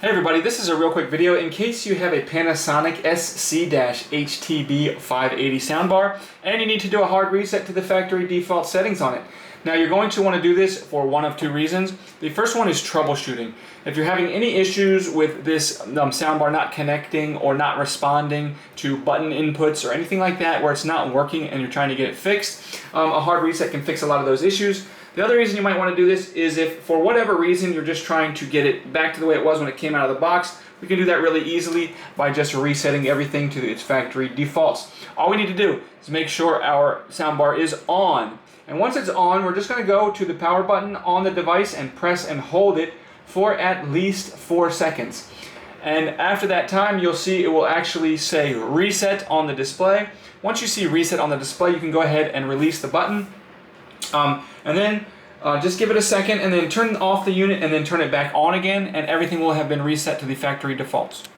Hey everybody, this is a real quick video in case you have a Panasonic SC-HTB580 soundbar and you need to do a hard reset to the factory default settings on it. Now you're going to want to do this for one of two reasons. The first one is troubleshooting. If you're having any issues with this soundbar not connecting or not responding to button inputs or anything like that where it's not working and you're trying to get it fixed, a hard reset can fix a lot of those issues. The other reason you might want to do this is if for whatever reason you're just trying to get it back to the way it was when it came out of the box. We can do that really easily by just resetting everything to its factory defaults. All we need to do is make sure our soundbar is on. And once it's on, we're just going to go to the power button on the device and press and hold it for at least 4 seconds. And after that time, you'll see it will actually say reset on the display. Once you see reset on the display, you can go ahead and release the button. And then just give it a second and then turn off the unit and then turn it back on again, and everything will have been reset to the factory defaults.